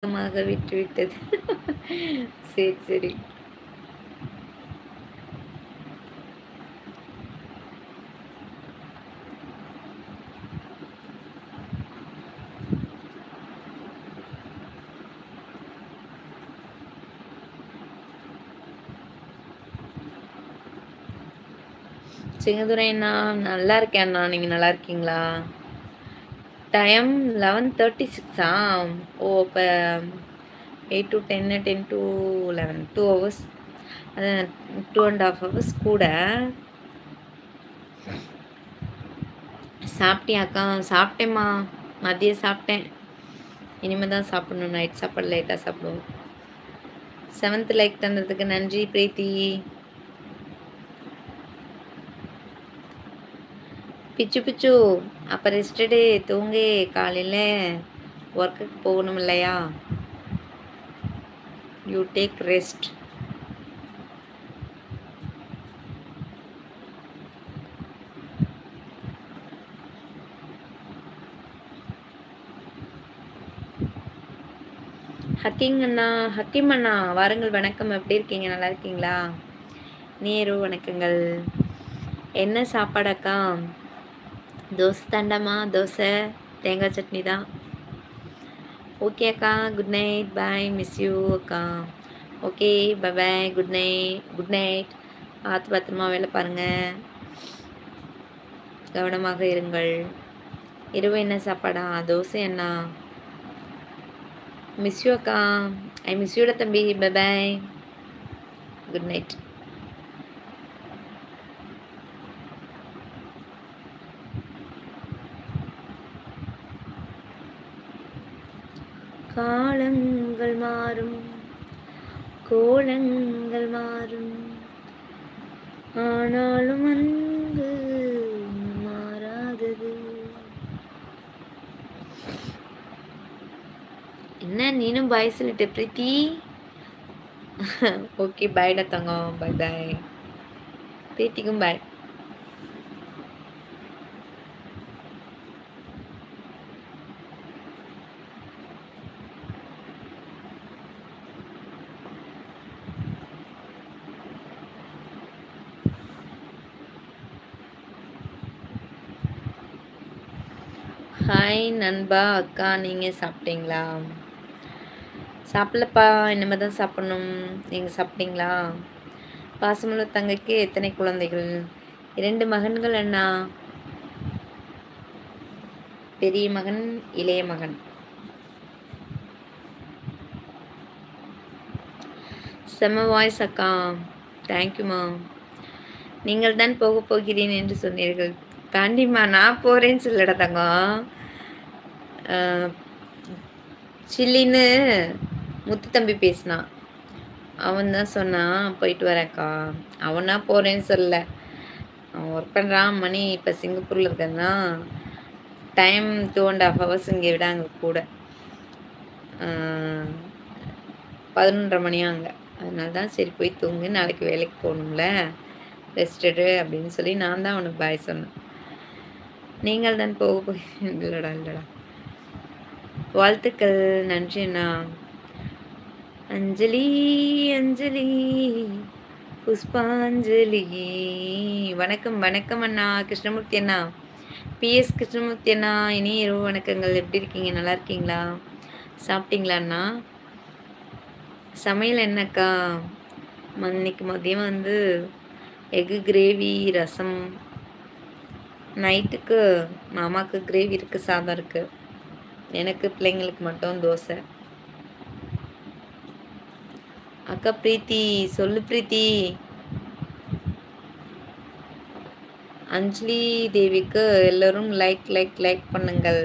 மாக விட்டுவிட்டது. சரி, சரி. சிங்கதுரை அண்ணா, நல்லா இருக்கேன் அண்ணா. நீங்க நல்லா இருக்கீங்களா? டைம் 11:36 ஓ! அப்ப 8 to 10, 10 to 11, 2 ஹவர்ஸ். அதான் 2 1/2 ஹவர்ஸ் கூட. சாப்பிட்டியாக்கா? சாப்பிட்டேம்மா. மதியம் சாப்பிட்டேன். இனிமே தான் சாப்பிடணும். நைட் சாப்பாடு லேட்டா சாப்பிடுவோம். 7th லைக் தந்ததுக்கு நன்றி பிரீத்தி. பிச்சு பிச்சு, அப்ப ரெஸ்ட் எடு, தூங்கு. காலையில ஒர்க்குக்கு போகணும் இல்லையா? You take rest. ஹக்கீம் அண்ணா, ஹக்கீம் அண்ணா வாருங்கள். வணக்கம். எப்படி இருக்கீங்க? நல்லா இருக்கீங்களா? நேரு வணக்கங்கள். என்ன சாப்பாடு அக்கா? தோசை தாண்டாமா. தோசை தேங்காய் சட்னி தான். ஓகே அக்கா, good night. Bye, miss you அக்கா. Okay, bye bye, good night. Good night. பார்த்து பத்திரமா வேலை பாருங்க. கவனமாக இருங்கள். இரவு என்ன சாப்பாடா? தோசை அண்ணா. மிஸ் யூ அக்கா. ஐ மிஸ் யூட தம்பி. By bye, good night. காலங்கள் மாறும், கோலங்கள் மாறும், ஆனாலும் அன்பு மாறாதது. என்ன நீனும் பாய் சொல்லிட்ட பிரீத்தி? ஓகே, பாய்டா தங்கம். பாய் பாய். பிரீத்திக்கும் பாய். ஹாய் நண்பா. அக்கா, நீங்கள் சாப்பிட்டீங்களா? சாப்பிடலப்பா, இனிமேல் தான் சாப்பிடணும். நீங்கள் சாப்பிட்டீங்களா? பாசமுள்ள தங்கைக்கு எத்தனை குழந்தைகள்? 2 மகன்கள் அண்ணா. பெரிய மகன், இளைய மகன். செம்ம வாய்ஸ் அக்கா. தேங்க்யூம்மா. நீங்கள் தான் போக போகிறேன் என்று சொன்னீர்கள். தாண்டிம்மா, நான் போகிறேன்னு சொல்லடா தங்கம். சில்லின்னு முத்து தம்பி பேசினான். அவன் தான் சொன்னான் போயிட்டு வரேன்க்கா. அவனா போகிறேன்னு சொல்லல. அவன் ஒர்க் பண்ணுறான். மணி இப்போ சிங்கப்பூரில் இருக்கிறதுனா டைம் 2 1/2 ஹவர்ஸ் இங்கே விட அங்கே கூட 11:30 மணி அங்கே. அதனால தான் சரி போய் தூங்கு, நாளைக்கு வேலைக்கு போகணும்ல, ரெஸ்ட் எடு அப்படின்னு சொல்லி நான் தான் அவனுக்கு பாய் சொன்னேன். நீங்கள் தான் போக இல்லைடா இல்லைடா. வாழ்த்துக்கள். நன்றி அண்ணா. அஞ்சலி அஞ்சலி புஷ்பாஞ்சலி. வணக்கம் வணக்கம் அண்ணா. கிருஷ்ணமூர்த்தி அண்ணா, பிஎஸ் கிருஷ்ணமூர்த்தி அண்ணா, இனி இரவு வணக்கங்கள். எப்படி இருக்கீங்க? நல்லா இருக்கீங்களா? சாப்பிட்டீங்களா அண்ணா? சமையல் என்னக்கா? இன்னைக்கு மதியம் வந்து எக்கு கிரேவி, ரசம். நைட்டுக்கு மாமாவுக்கு கிரேவி இருக்குது, சாதம் இருக்குது. எனக்கு பிள்ளைங்களுக்கு மட்டும் தோசை. அக்கா பிரீத்தி, சொல்லு பிரீத்தி. அஞ்சலி தேவிக்கு எல்லோரும் லைக் லைக் லைக் பண்ணுங்கள்.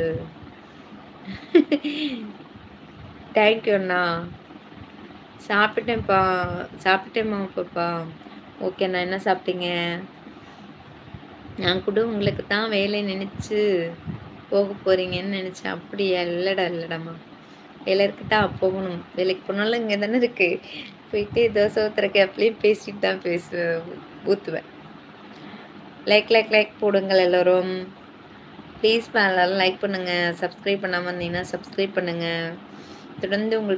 தேங்க்யூ அண்ணா. சாப்பிட்டேன்ப்பா. சாப்பிட்டேம்மா பாப்பா. ஓகே அண்ணா. என்ன சாப்பிட்டீங்க? நான் கூட உங்களுக்கு தான் வேலை நினச்சி போக போகிறீங்கன்னு நினச்சேன். அப்படியா? இல்லைடா இல்லைடாம்மா. வேலை இருக்குட்டா போகணும். வேலைக்கு போனாலும் இங்கே தானே இருக்குது. போயிட்டு தோசை ஊற்றுற கேப்லேயும் பேசிட்டு தான் ஊற்றுவேன். லைக் லைக் லைக் போடுங்கள் எல்லோரும். ப்ளீஸ் எல்லாரும் லைக் பண்ணுங்கள். சப்ஸ்கிரைப் பண்ணாமல் இருந்தீங்கன்னா சப்ஸ்கிரைப் பண்ணுங்கள். தொடர்ந்து உங்கள்